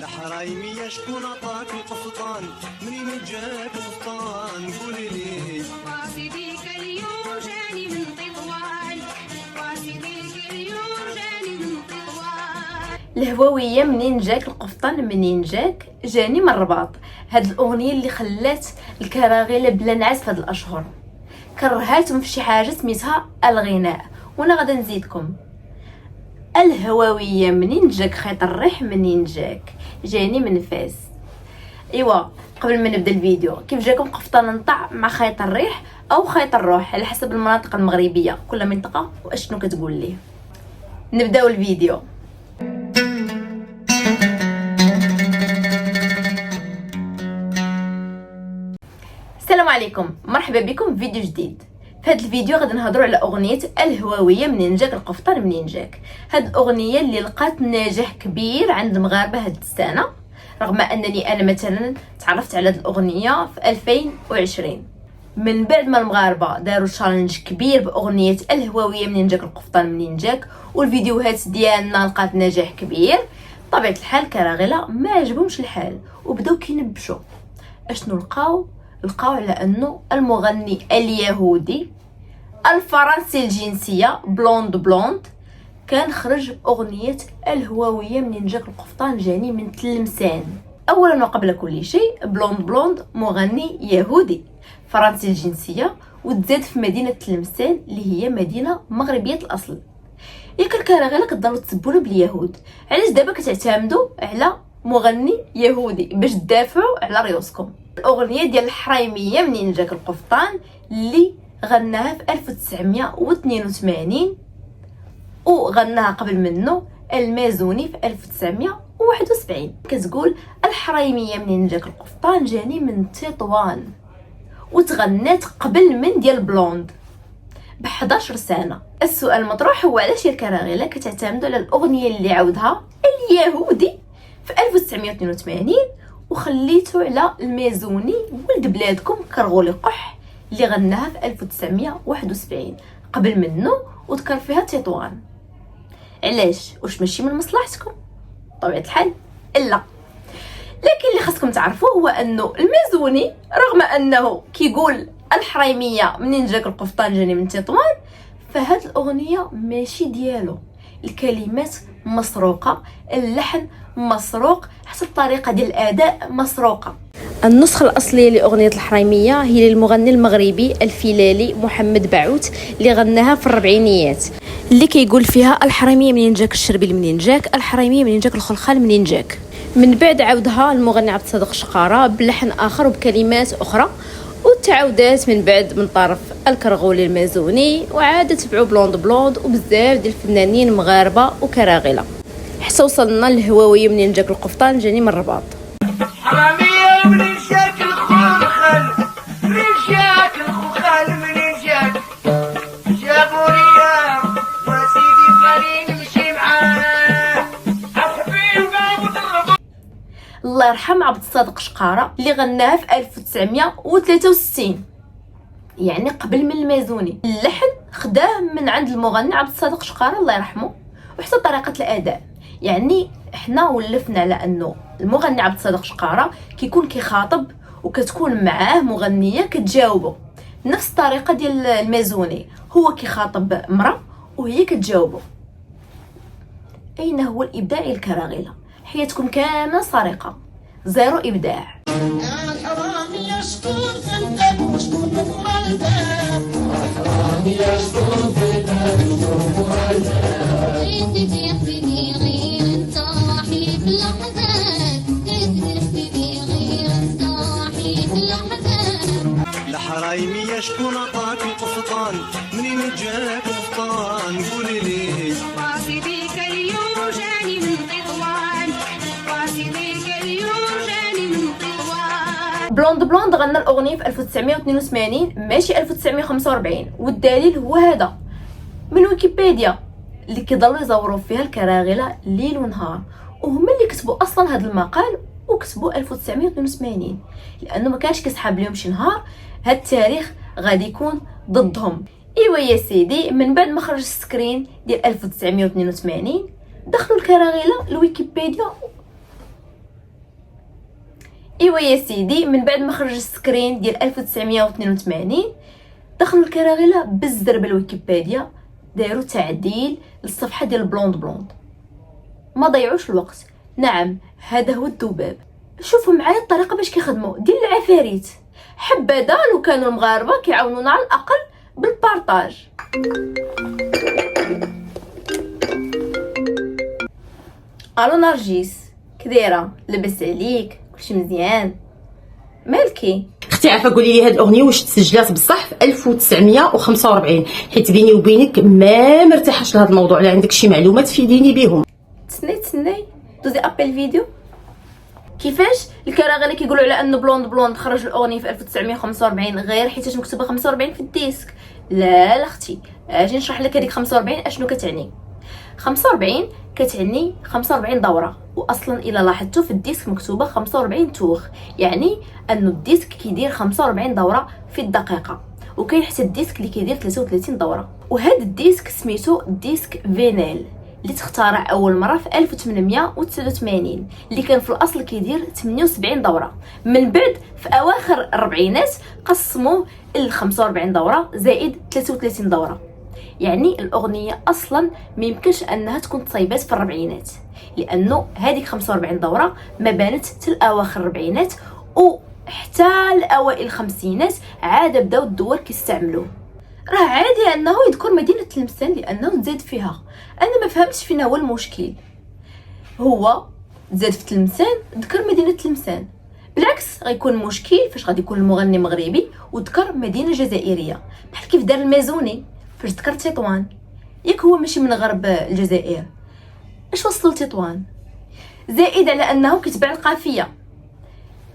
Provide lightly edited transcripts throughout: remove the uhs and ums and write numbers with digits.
الحرايمية شكون عطاك القفطان؟ منين جاك القفطان قولي لي. قاصديك اليوم جاني من تطوان، قاصديك اليوم جاني من تطوان. الهواوية منين جاك القفطان منين جاك جاني من الرباط. هاد الاغنيه اللي خلات الكراغيله بلا نعاس في هاد الاشهر، كرهاتهم في شي حاجه سميتها الغناء. وانا غادا نزيدكم الهواوية منين جاك خيط الريح منين جاك جاني من فاس. ايوا قبل ما نبدا الفيديو، كيف جاكم قفطان نطع مع خيط الريح او خيط الروح على حسب المناطق المغربيه، كل منطقه واشنو كتقول ليه. نبداو الفيديو. السلام عليكم، مرحبا بكم في فيديو جديد. في هذا الفيديو غادي نهضروا على اغنيه الهواويه منين جاك القفطان منين جاك. هاد الاغنيه اللي لقات نجاح كبير عند المغاربه هاد السنه، رغم انني انا مثلا تعرفت على هاد الاغنيه في 2020 من بعد ما المغاربه داروا تشالنج كبير باغنيه الهواويه منين جاك القفطان منين جاك، والفيديوهات ديالنا لقات نجاح كبير. طبيعه الحال كراغله ما عجبهمش الحال وبداو كينبشوا. اشنو لقاو على انه المغني اليهودي الفرنسي الجنسيه بلوند كان خرج اغنيه الهواويه منين جاك القفطان جاني من تلمسان. اولا وقبل كل شيء، بلوند مغني يهودي فرنسي الجنسيه وتزاد في مدينه تلمسان اللي هي مدينه مغربيه الاصل. ياك الكراغيله كتضلوا تسبوا باليهود، علاش دابا كتعتمدوا على مغني يهودي باش تدافعوا على ريوسكم؟ الاغنيه ديال الحرايميه منين جاك القفطان اللي غناها في 1982 وغناها قبل منه المازوني في 1971. كتقول الحرايميه منين جاك القفطان جاني من تطوان، وتغنات قبل من ديال بلوند ب 11 سنه. السؤال المطروح هو علاش الكراغيله كتعتمدوا على الاغنيه اللي عاودها اليهودي في 1982 وخليتو على المازوني ولد بلادكم كرغولي قح اللي غناها في 1971 قبل منه وذكر فيها تطوان؟ علاش؟ واش ماشي من مصلحتكم؟ طبيعه الحال لا. لكن اللي خاصكم تعرفوه هو انه المازوني رغم انه كيقول الحرايميه منين جاك القفطان جاني من تطوان، فهاد الاغنيه ماشي ديالو. الكلمات مسروقه، اللحن مسروق، حتى الطريقه ديال الاداء مسروقه. النسخه الاصليه لاغنيه الحرايميه هي للمغني المغربي الفلالي محمد بعوت اللي غناها في الربعينيات، اللي كيقول فيها الحرايميه منين جاك الشربيل منين جاك، الحرايميه منين جاك الخلخال منين جاك. من بعد عاودها المغني عبد الصادق شقاره بلحن اخر وبكلمات اخرى، وتعاودات من بعد من طرف الكرغولي المازوني، وعاد تبعوا بلوند وبزاف ديال الفنانين مغاربه وكراغله، حتى وصلنا للهواويه منين جاك القفطان جاني من الرباط. حرامية منين جاك الخلخال منين جاك الخلخال منين جاك، جابوا ليا وسيدي خليني نمشي معاه الحبيب بابو الرباط. الله يرحم عبد الصادق شقاره اللي غناها في 1963 يعني قبل من المازوني. اللحن خداه من عند المغني عبد الصادق شقاره الله يرحمه، وحتى طريقه الاداء. يعني احنا ولفنا على انه المغني عبد الصادق شقاره كيكون كيخاطب وكتكون معاه مغنيه كتجاوبه نفس الطريقه ديال المازوني، هو كيخاطب امراه وهي كتجاوبه. اين هو الابداع الكراغله؟ حياتكم كامله سرقه، زيرو ابداع. الحرامي شكون خندق وشكون مغرب، الحرامي شكون خندق وشكون مغرب. غير انت وحيد اللحظات، غير انت وحيد اللحظات. الحرايمية شكون عطاك القفطان؟ منين جاك القفطان قولي لي. قاصديك اليوم جاني من تطوان، قاصديك اليوم جاني من تطوان. بلوند غنى الاغنيه في 1982 ماشي 1945، والدليل هو هذا من ويكيبيديا اللي كيضلوا يزوروا فيها الكراغله ليل ونهار، وهما اللي كتبوا اصلا هذا المقال وكتبوا 1982 لانه ما كانش كيسحب لهم شي نهار هذا التاريخ غادي يكون ضدهم. ايوا يا سيدي، من بعد ما خرج السكرين ديال 1982 دخلوا الكراغله لويكيبيديا ايوا يا سيدي، من بعد ما خرج السكرين ديال 1982 دخلوا الكراغيله بالزربه الويكيبيديا، داروا تعديل للصفحه ديال بلوند. ما ضيعوش الوقت. نعم، هذا هو الذباب. شوفوا معايا الطريقه باش كيخدموا ديال العفاريت. حبذا لو كانوا المغاربه كيعاونونا على الاقل بالبارطاج. الو نرجس، كدايره؟ لاباس عليك؟ كلشي مزيان؟ مالكي؟ اختي عافا قولي لي هاد الاغنيه واش تسجلات بصح في 1945؟ حيت بيني وبينك ما مرتاحش لهذا الموضوع. لا عندك شي معلومات فيديني بهم. تسناي دوزي ابل فيديو. كيفاش الكراغيله كيقولوا على ان بلوند خرج الاغنيه في 1945 غير حيت مكتوبه 45 في الديسك؟ لا اختي، اجي نشرح لك هذيك 45 اشنو كتعني. 45 كتعني 45 دوره، واصلا الا لاحظتوا في الديسك مكتوبه 45 توخ، يعني انه الديسك كيدير 45 دوره في الدقيقه. وكاين حتى الديسك اللي كيدير 33 دوره. وهذا الديسك سميتو ديسك فينيل اللي تخترع اول مره في 1889، اللي كان في الاصل كيدير 78 دوره. من بعد في اواخر الاربعينات قسموه ل 45 دوره زائد 33 دوره. يعني الاغنيه اصلا ما يمكنش انها تكون تصايبات في الربعينات، لانه هذيك 45 دوره ما بانت حتى اواخر الربعينات، وحتى الاوائل الخمسينات عاد بداو الدول كيستعملوه. راه عادي انه يذكر مدينه تلمسان لانه تزاد فيها. انا ما فهمتش فين هو المشكل. هو تزاد في تلمسان، ذكر مدينه تلمسان. بالعكس غيكون مشكل فاش غادي يكون المغني مغربي وذكر مدينه جزائريه، بحال كيف دار المازوني فاش ذكر تطوان. ياك هو ماشي من غرب الجزائر، اش وصلوا لتطوان؟ زائد على انه كيتبع القافيه.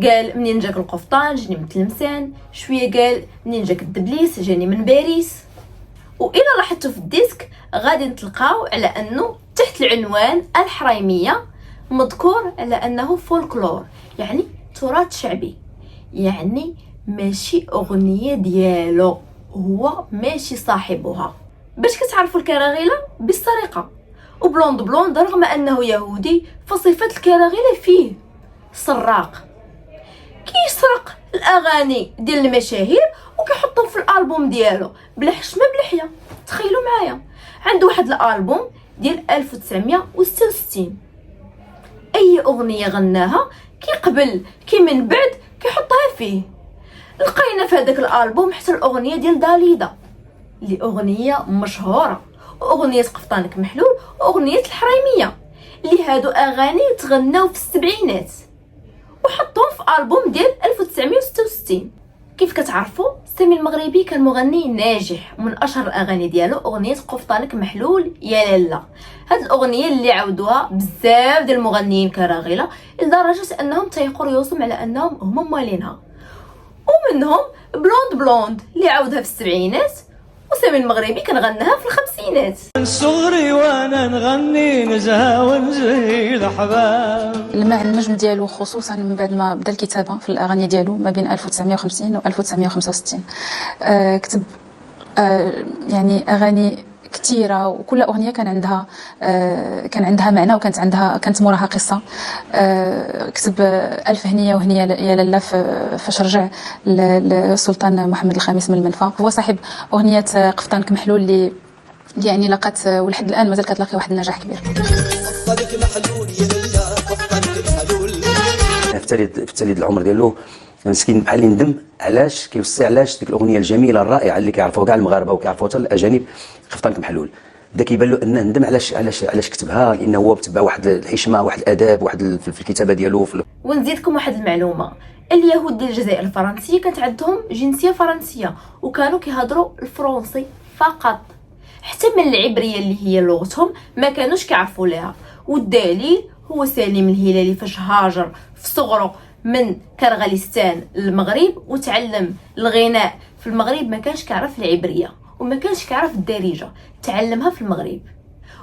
قال منين جاك القفطان جاني من تلمسان، شويه قال منين جاك الدبليس جاني من باريس. والى لاحظتوا في الديسك غادي نتلقاو على انه تحت العنوان الحريميه مذكور على انه فولكلور، يعني تراث شعبي، يعني ماشي اغنيه ديالو، هو ماشي صاحبها. باش كتعرفوا الكراغيله بالسرقه. وبلوند رغم انه يهودي فصفات الكراغيله فيه سراق، كيسرق الاغاني ديال المشاهير وكيحطهم في الالبوم ديالو بلا حشمه بلا حياه. تخيلوا معايا، عنده واحد الالبوم ديال 1966 اي اغنيه غناها كي قبل كي من بعد كيحطها فيه. لقينا في هذاك الالبوم حتى الاغنيه ديال داليدا اللي اغنيه مشهوره، واغنيه قفطانك محلول، واغنيه الحريميه اللي هادو اغاني تغناو في السبعينات وحطوهم في البوم ديال 1966. كيف كتعرفوا سامي المغربي كان مغني ناجح، ومن اشهر الاغاني ديالو اغنيه قفطانك محلول يا لالا. هاد الاغنيه اللي عاودوها بزاف ديال المغنيين كراغيله لدرجه انهم تيقوا ريوسهم على انهم هما موالينها، ومنهم بلوند اللي عاودها في السبعينات، وسامي المغربي كان غناها في الخمسينات. من صغري وانا نغني نزهه ونزهي الاحباب. لمع النجم ديالو خصوصا من بعد ما بدا الكتابه في الاغاني ديالو ما بين 1950 و 1965. كتب يعني اغاني كثيره، وكل اغنيه كان عندها معنى، كانت موراها قصه. كتب الف هنيه وهنيه يا لاله فاش رجع للسلطان محمد الخامس من المنفى. هو صاحب اغنيه قفطانك محلول اللي يعني لقات ولحد الان مازال كتلاقي واحد النجاح كبير. في تاليد العمر ديالو مسكين بحال اللي ندم علاش كيوصي علاش ديك الاغنيه الجميله الرائعه اللي كيعرفوها كاع المغاربه وكيعرفوها حتى الاجانب قفطانك محلول. بدا كيبان له انه ندم علاش كتبها، لانه هو تبع واحد الحشمه واحد الاداب واحد في الكتابه ديالو. ونزيدكم واحد المعلومه، اليهود ديال الجزائر الفرنسيه كانت عندهم جنسيه فرنسيه وكانوا كيهضروا الفرنسي فقط، حتى من العبريه اللي هي لغتهم ما كانوش كيعرفوا لها. والدليل هو سليم الهلالي فاش هاجر في صغره من كرغليستان للمغرب وتعلم الغناء في المغرب، ما كانش كيعرف العبريه وما كانش كيعرف الدارجه، تعلمها في المغرب.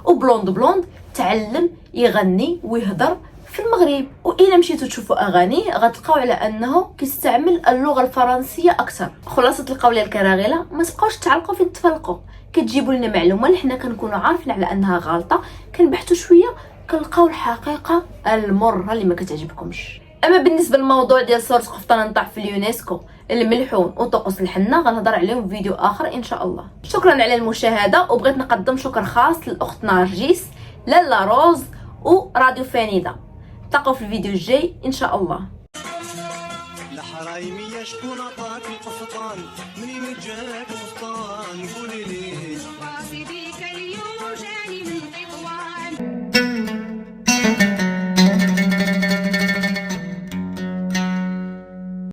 وبلوند تعلم يغني ويهضر في المغرب. والى مشيتوا تشوفوا اغانيه غتلقاو على انه كيستعمل اللغه الفرنسيه اكثر. خلاصه القول الكراغيله، ما تبقاوش تعلقوا في تفلقوا، كتجيبوا لنا معلومه اللي حنا كنكونوا عارفين على انها غلطه، كنبحثوا شويه كنلقاو الحقيقه المره اللي ما كتعجبكمش. اما بالنسبه للموضوع ديال صوره قفطان نطاح في اليونسكو، الملحون وطقوس الحنه، غنهضر عليهم في فيديو اخر ان شاء الله. شكرا على المشاهده، وبغيت نقدم شكر خاص للاخت نرجس، لالا روز وراديو فانيده. نتلاقاو في الفيديو الجاي ان شاء الله. الحرايمية شكون عطاك القفطان منين جاك القفطان قولي لي